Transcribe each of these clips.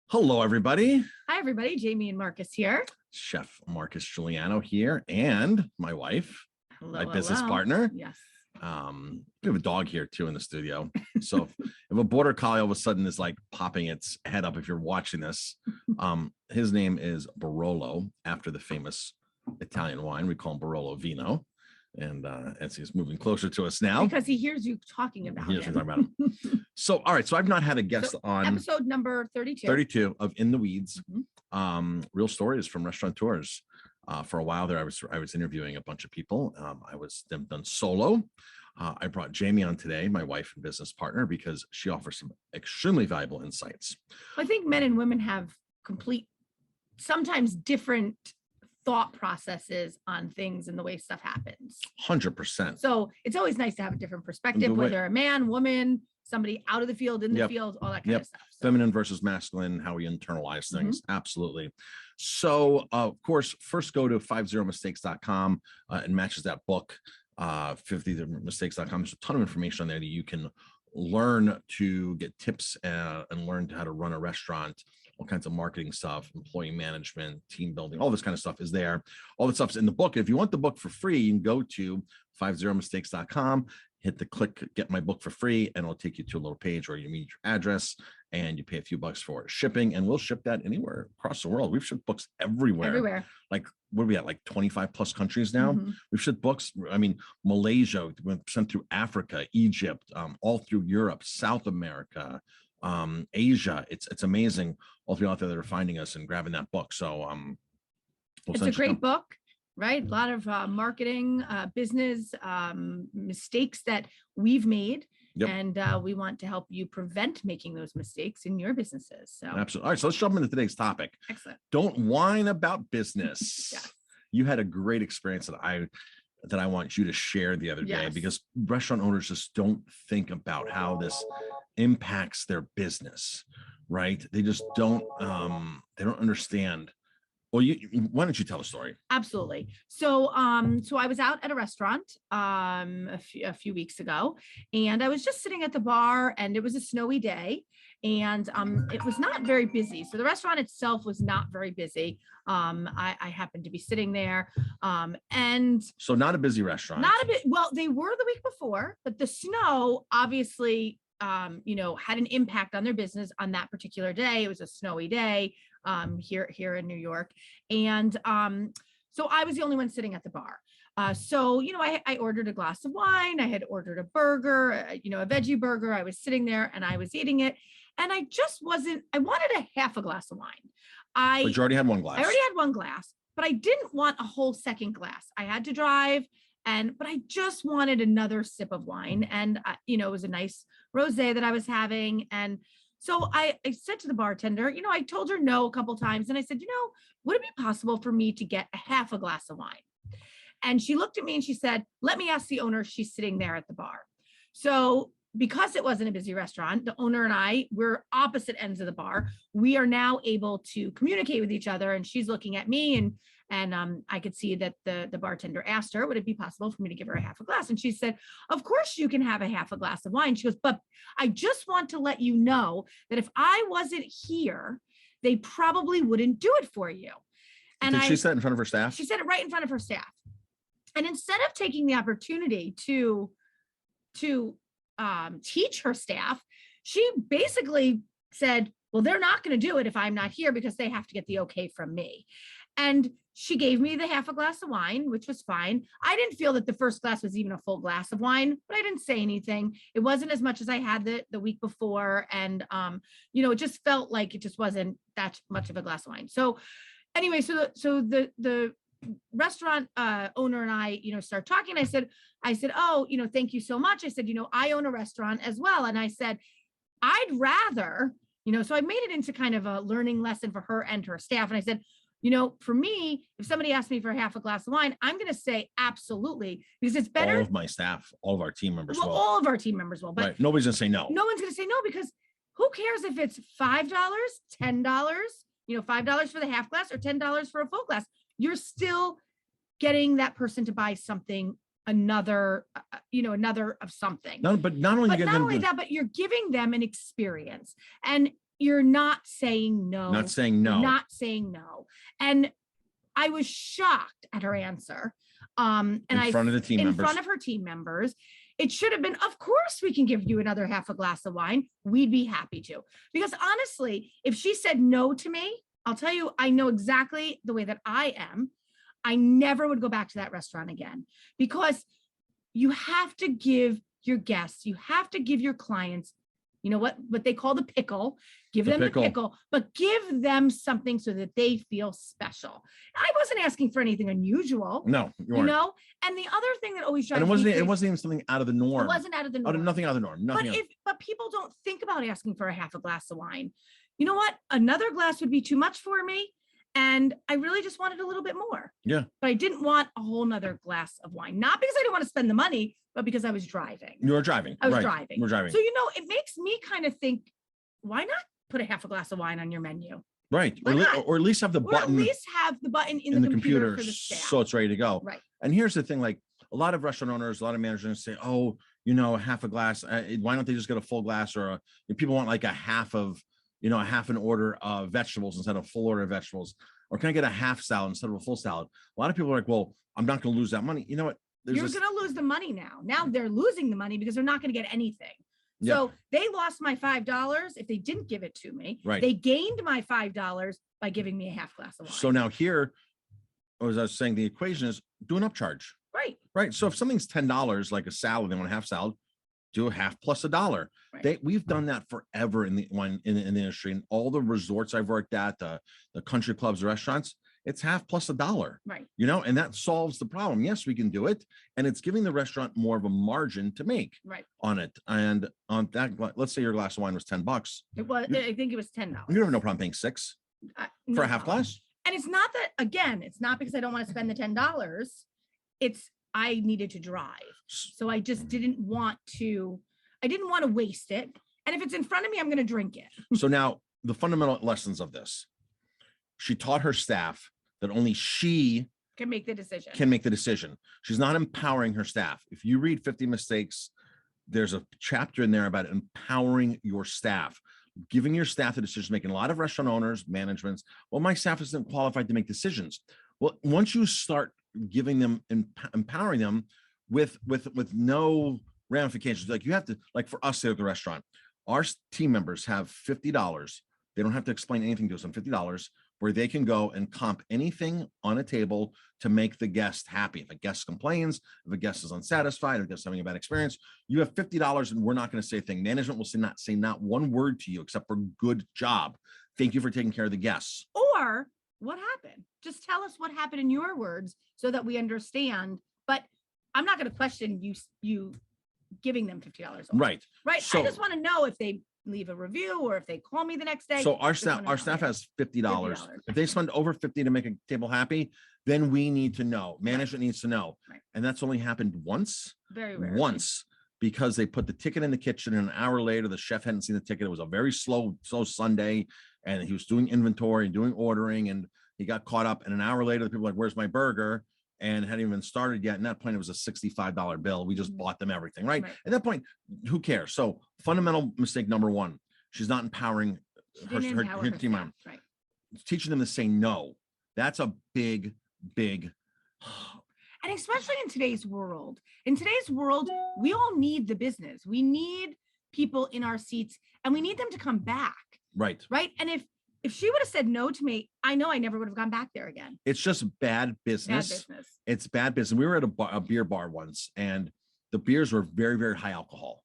Hello, everybody. Hi, everybody. Jamie and Marcus here. Chef Marcus Guiliano here, and my wife, my business partner. Yes. We have a dog here too in the studio. So if a border collie all of a sudden is like popping its head up, if you're watching this, his name is Barolo, after the famous Italian wine. We call him Barolo Vino. And as he's moving closer to us now, because he hears you talking about him. So, all right. So I've not had a guest on episode number 32. 32 of In the Weeds. Real stories from restaurateurs. For a while there, I was interviewing a bunch of people. I was done solo. I brought Jamie on today, my wife and business partner, because she offers some extremely valuable insights. I think men and women have sometimes different thought processes on things and the way stuff happens. 100%. So it's always nice to have a different perspective, whether a man, woman, somebody out of the field, in the field, all that kind of stuff. So. Feminine versus masculine, how we internalize things. Absolutely. So, of course, first go to 50mistakes.com and matches that book, 50mistakes.com. There's a ton of information on there that you can learn to get tips and learn how to run a restaurant. All kinds of marketing stuff, employee management, team building, all this kind of stuff is there. All the stuff's in the book. If you want the book for free, you can go to 50mistakes.com, hit the click, get my book for free, and it'll take you to a little page where you meet your address and you pay a few bucks for shipping, and we'll ship that anywhere across the world. We've shipped books everywhere. Like, what are we at? Like 25 plus countries now. We've shipped books. I mean, Malaysia, we sent through Africa, Egypt, all through Europe, South America, Asia. It's amazing, all of you out there that are finding us and grabbing that book. So it's a great book, right? A lot of marketing, business mistakes that we've made. And we want to help you prevent making those mistakes in your businesses. So absolutely. All right, so let's jump into today's topic. Excellent. Don't whine about business. Yes. You had a great experience that I want you to share the other day, because restaurant owners just don't think about how this impacts their business, right? They just don't understand. Well, why don't you tell a story? Absolutely. So I was out at a restaurant a few weeks ago, and I was just sitting at the bar, and it was a snowy day, and it was not very busy. So the restaurant itself was not very busy. I happened to be sitting there, and so not a busy restaurant. Not a bit. Well, they were the week before, but the snow obviously had an impact on their business on that particular day. It was a snowy day here in New York. And so I was the only one sitting at the bar. So I ordered a glass of wine. I had ordered a burger, a veggie burger. I was sitting there and I was eating it. And I wanted a half a glass of wine. But you already had one glass. I already had one glass, but I didn't want a whole second glass. I had to drive. But I just wanted another sip of wine. And, it was a nice rosé that I was having. And so I said to the bartender, I told her no a couple of times. And I said, would it be possible for me to get a half a glass of wine? And she looked at me and she said, let me ask the owner. She's sitting there at the bar. So because it wasn't a busy restaurant, the owner and I were opposite ends of the bar. We are now able to communicate with each other. And she's looking at me, and I could see that the bartender asked her, would it be possible for me to give her a half a glass? And she said, of course you can have a half a glass of wine. She goes, but I just want to let you know that if I wasn't here, they probably wouldn't do it for you. And she said it in front of her staff? She said it right in front of her staff. And instead of taking the opportunity to teach her staff, she basically said, well, they're not going to do it if I'm not here because they have to get the okay from me. And she gave me the half a glass of wine, which was fine. I didn't feel that the first glass was even a full glass of wine, but I didn't say anything. It wasn't as much as I had the week before. And, it just felt like it just wasn't that much of a glass of wine. So anyway, so the restaurant owner and I, start talking. I said, oh, thank you so much. I said, I own a restaurant as well. And I said, I'd rather, so I made it into kind of a learning lesson for her and her staff. And I said, You know, for me, if somebody asks me for half a glass of wine, I'm going to say absolutely, because it's better. All of my staff, all of our team members will. All of our team members will, but right. Nobody's going to say no. No one's going to say no, because who cares if it's $5, $10, you know, $5 for the half glass or $10 for a full glass? You're still getting that person to buy something, another of something. No, but not only that, but you're giving them an experience, and you're not saying no. Not saying no. Not saying no. And I was shocked at her answer. In front of her team members. It should have been, of course, we can give you another half a glass of wine. We'd be happy to. Because honestly, if she said no to me, I'll tell you, I know exactly the way that I am. I never would go back to that restaurant again, because you have to give your guests, you have to give your clients, you know what they call the pickle, give them the pickle, but give them something so that they feel special. I wasn't asking for anything unusual. No, you know? And the other thing that always drives me, it wasn't even something out of the norm. It wasn't out of the norm. Nothing out of the norm. But people don't think about asking for a half a glass of wine. You know what? Another glass would be too much for me. And I really just wanted a little bit more. Yeah. But I didn't want a whole nother glass of wine. Not because I didn't want to spend the money, but because I was driving. You were driving. I was driving. We're driving. So, you know, it makes me kind of think, why not put a half a glass of wine on your menu? Right. Or at least have the button. At least have the button in the computer for the staff. So it's ready to go. Right. And here's the thing, like a lot of restaurant owners, a lot of managers say, oh, you know, half a glass. Why don't they just get a full glass? Or if people want like a half an order of vegetables instead of a full order of vegetables. Or can I get a half salad instead of a full salad? A lot of people are like, well, I'm not going to lose that money. You know what? You're going to lose the money now. Now they're losing the money because they're not going to get anything. So they lost my $5 if they didn't give it to me. Right. They gained my $5 by giving me a half glass of wine. So now here, as I was saying, the equation is do an upcharge. Right. Right. So if something's $10, like a salad, they want a half salad, do a half plus $1. Right. We've done that forever in the industry, and all the resorts I've worked at, the country clubs, the restaurants, it's half plus $1. Right. You know, and that solves the problem. Yes, we can do it. And it's giving the restaurant more of a margin to make on it. And on that, let's say your glass of wine was $10. It was, I think it was $10. You have no problem paying $6 for a half glass. And it's not that, again, it's not because I don't want to spend the $10. It's, I needed to drive. So I just didn't want to waste it. And if it's in front of me, I'm going to drink it. So now the fundamental lessons of this, she taught her staff that only she can make the decision. She's not empowering her staff. If you read 50 Mistakes, there's a chapter in there about empowering your staff, giving your staff the decision making. A lot of restaurant owners, managements, well, my staff isn't qualified to make decisions. Well, once you start giving them, empowering them with no ramifications, like you have to, like for us here at the restaurant, our team members have $50. They don't have to explain anything to us on $50, where they can go and comp anything on a table to make the guest happy. If a guest complains, if a guest is unsatisfied, if a guest is having a bad experience, you have $50 and we're not going to say a thing. Management will say not one word to you except for good job. Thank you for taking care of the guests. Or what happened? Just tell us what happened in your words so that we understand. But I'm not going to question you giving them $50 off. Right. So, I just want to know if they leave a review or if they call me the next day. So our staff has $50. If they spend over $50 to make a table happy, then we need to know. Management needs to know. Right. And that's only happened once. Very rarely. Once, because they put the ticket in the kitchen and an hour later, the chef hadn't seen the ticket. It was a very slow Sunday, and he was doing inventory and doing ordering, and he got caught up. And an hour later, the people were like, "Where's my burger?" And hadn't even started yet. And at that point, it was a $65 bill. We just bought them everything, right? At that point, who cares? So fundamental mistake number one, she's not empowering her team. Right. Teaching them to say no. That's a big. And especially in today's world, we all need the business. We need people in our seats and we need them to come back. Right. Right. And if she would have said no to me, I know I never would have gone back there again. It's just bad business. It's bad business. We were at a beer bar once, and the beers were very, very high alcohol,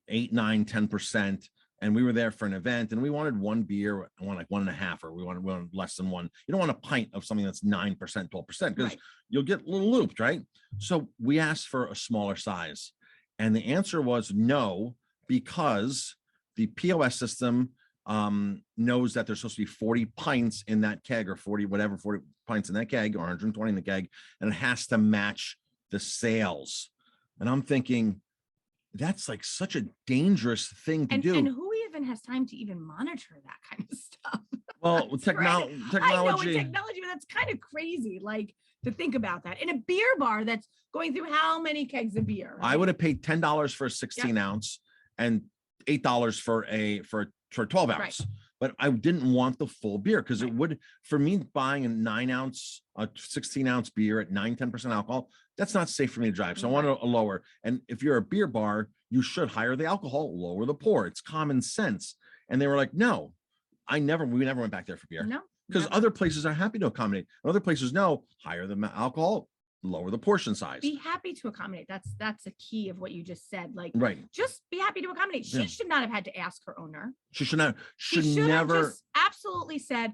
8, 9, 10%. And we were there for an event, and we wanted one beer, I want like 1.5, or we wanted less than one. You don't want a pint of something that's 9%, 12%, because you'll get a little looped, right? So we asked for a smaller size, and the answer was no, because the POS system knows that there's supposed to be 40 pints in that keg, or 40 pints in that keg, or 120 in the keg, and it has to match the sales. And I'm thinking, that's like such a dangerous thing to do. And who even has time to even monitor that kind of stuff? Well, technology. I know with technology, but that's kind of crazy. Like, to think about that in a beer bar that's going through how many kegs of beer. Right? I would have paid $10 for a 16 ounce and $8 for a 12 ounce. Right. But I didn't want the full beer, because it would, for me, buying a 9 ounce, a 16 ounce beer at 9-10% alcohol, that's not safe for me to drive. So I want a lower. And if you're a beer bar, you should higher the alcohol, lower the pour. It's common sense. And they were like, no, we never went back there for beer. No, because other places are happy to accommodate. And other places, no, higher the alcohol, lower the portion size. Be happy to accommodate. That's a key of what you just said. Like, just be happy to accommodate. She should not have had to ask her owner. She should not. She never have just absolutely said,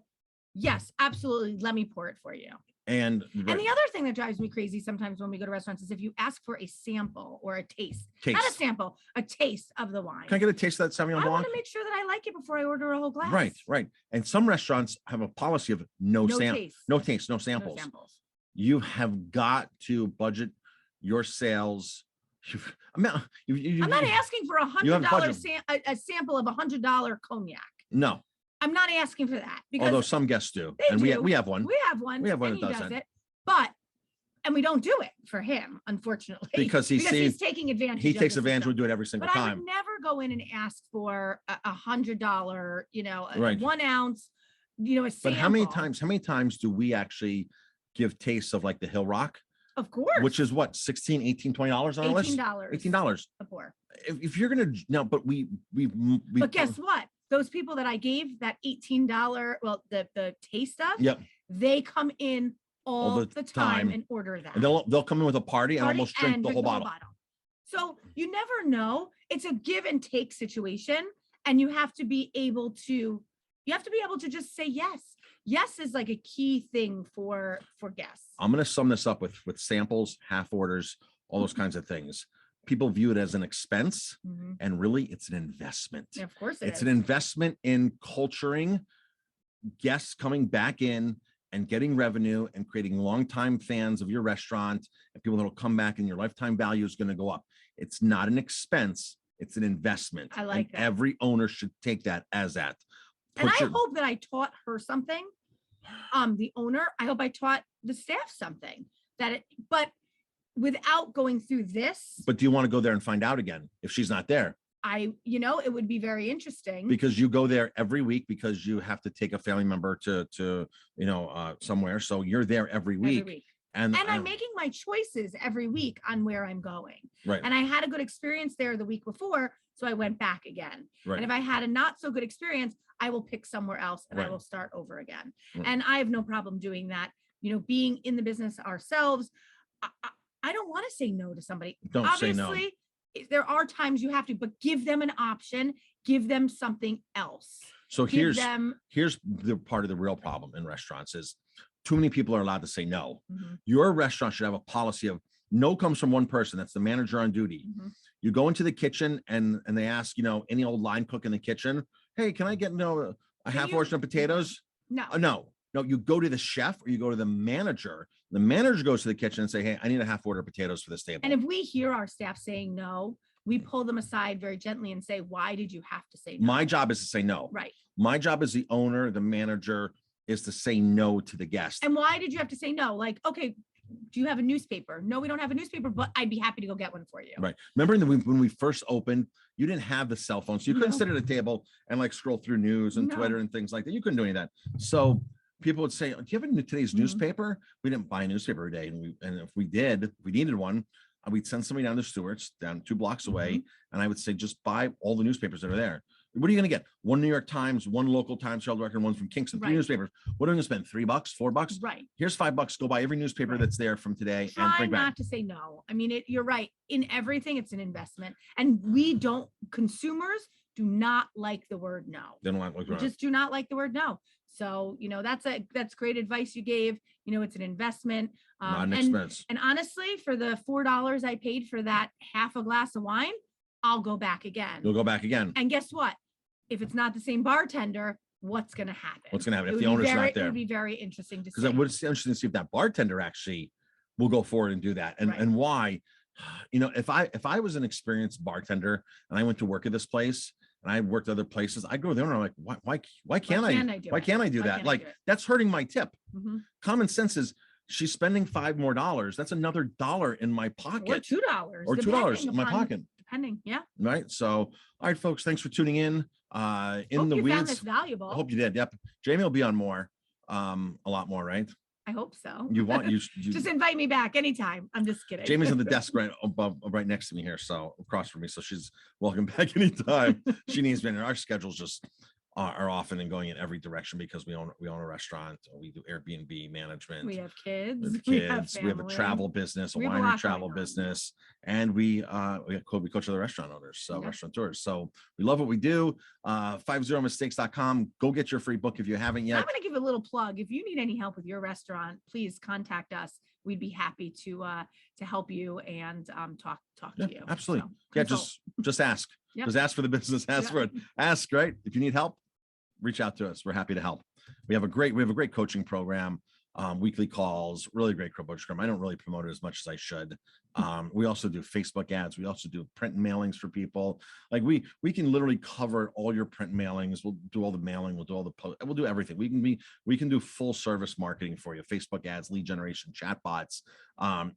yes, absolutely. Let me pour it for you. And the other thing that drives me crazy sometimes when we go to restaurants is if you ask for a sample or a taste. Not a sample, a taste of the wine. Can I get a taste of that Sauvignon Blanc? I want to make sure that I like it before I order a whole glass. Right. And some restaurants have a policy of no taste, no samples. You have got to budget your sales. I'm not asking for a sample of $100 cognac. No. I'm not asking for that, because although some guests do, and we have one. We have one that does it, and we don't do it for him, unfortunately, because he's taking advantage. He takes advantage. We do it every single time. I would never go in and ask for $100, 1 ounce, a sample. But how many times do we actually give tastes of like the Hill Rock? Of course. Which is what, $16, $18, $20 on our list? $18 a pour. If you're gonna but but guess what? Those people that I gave that $18, well, the taste stuff, they come in all the time and order that. And they'll come in with a party and almost drink the whole bottle. So you never know. It's a give and take situation, and you have to be able to just say yes. Yes is like a key thing for guests. I'm going to sum this up with samples, half orders, all those kinds of things. People view it as an expense, and really it's an investment. Yeah, of course it's an investment in culturing guests coming back in and getting revenue and creating longtime fans of your restaurant, and people that will come back, and your lifetime value is going to go up. It's not an expense. It's an investment. I like that. Every owner should take that as that. And I hope that I taught her something. The owner, I hope I taught the staff something but without going through this. But do you want to go there and find out again if she's not there? It would be very interesting, because you go there every week because you have to take a family member to somewhere. So you're there every week. And I'm making my choices every week on where I'm going. Right. And I had a good experience there the week before, so I went back again. Right. And if I had a not so good experience, I will pick somewhere else and I will start over again. Right. And I have no problem doing that. Being in the business ourselves, I don't want to say no to somebody. Don't say no. Obviously, there are times you have to, but give them an option, give them something else. So here's the part of the real problem in restaurants is too many people are allowed to say no. Your restaurant should have a policy of no comes from one person. That's the manager on duty. You go into the kitchen and they ask, any old line cook in the kitchen, hey, can I get a half portion of potatoes? No. You go to the chef or you go to the manager. The manager goes to the kitchen and say, hey, I need a half order of potatoes for this table. And if we hear our staff saying no, we pull them aside very gently and say, why did you have to say no? My job is to say no. Right. My job as the owner, the manager, is to say no to the guest. And why did you have to say no? Like, okay, do you have a newspaper? No, we don't have a newspaper, but I'd be happy to go get one for you. Right. Remember when we first opened, you didn't have the cell phone. So you couldn't sit at a table and like scroll through news and Twitter and things like that. You couldn't do any of that. So people would say, do you have today's newspaper? We didn't buy a newspaper every day. And if we did, if we needed one, we'd send somebody down to Stewart's, down 2 blocks away. And I would say, just buy all the newspapers that are there. What are you going to get? One New York Times, one local Times Herald Record, one from Kingston, 3 newspapers. What are you going to spend? $3, $4? Right. Here's $5. Go buy every newspaper that's there from today. Try and bring back. Not to say no. I mean, you're right. In everything, it's an investment. And consumers do not like the word no. They don't like we just do not like the word no. So, that's great advice you gave. It's an investment. Not an expense. And honestly, for the $4 I paid for that half a glass of wine, I'll go back again. You'll go back again. And guess what? if it's not the same bartender, what's going to happen? What's going to happen It if the would be owner's not It there? would be very interesting to Because see. it would be interesting to see if that bartender actually will go forward and do that, and Right. and why. You know, if I was an experienced bartender and I went to work at this place and I worked other places, I'd go there and I'm like, why can't I do that? Why can't I do that? That's hurting my tip. Mhm. Common sense is she's spending $5 more. That's another $1 in my Or pocket, $2. or $2 in my pocket. Depending. Yeah. Right. So, all right, folks, thanks for tuning in. In Hope the you weeds. found this valuable. I hope you did. Yep. Jamie will be on more, a lot more, right? I hope so. You Just invite me back anytime. I'm just kidding. Jamie's on the desk right above, right next to me here, so across from me. So she's welcome back anytime she needs me. And our schedules just are often and going in every direction because we own a restaurant. We do Airbnb management. We have kids. We have a travel business, a winery travel business, and we coach other restaurant owners, so restaurateurs. So we love what we do. 50mistakes.com. Go get your free book if you haven't yet. I'm going to give a little plug. If you need any help with your restaurant, please contact us. We'd be happy to help you and talk to you. Absolutely. So, Just ask. Yep. Just ask for the business. Ask for it. Ask, right? If you need help, reach out to us. We're happy to help. We have a great coaching program, weekly calls, really great coaching program. I don't really promote it as much as I should. We also do Facebook ads. We also do print mailings for people. Like we can literally cover all your print mailings. We'll do all the mailing. We'll do all the post. We'll do everything. We can do full service marketing for you. Facebook ads, lead generation, chat bots.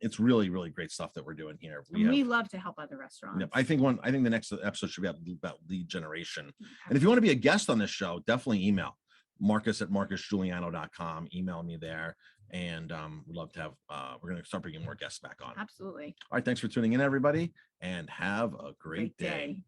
It's really, really great stuff that we're doing here. We love to help other restaurants. I think the next episode should be about lead generation. And if you want to be a guest on this show, definitely email Marcus@marcusguiliano.com. Email me there. And we'd love to have, we're going to start bringing more guests back on. Absolutely. All right. Thanks for tuning in, everybody, and have a great day.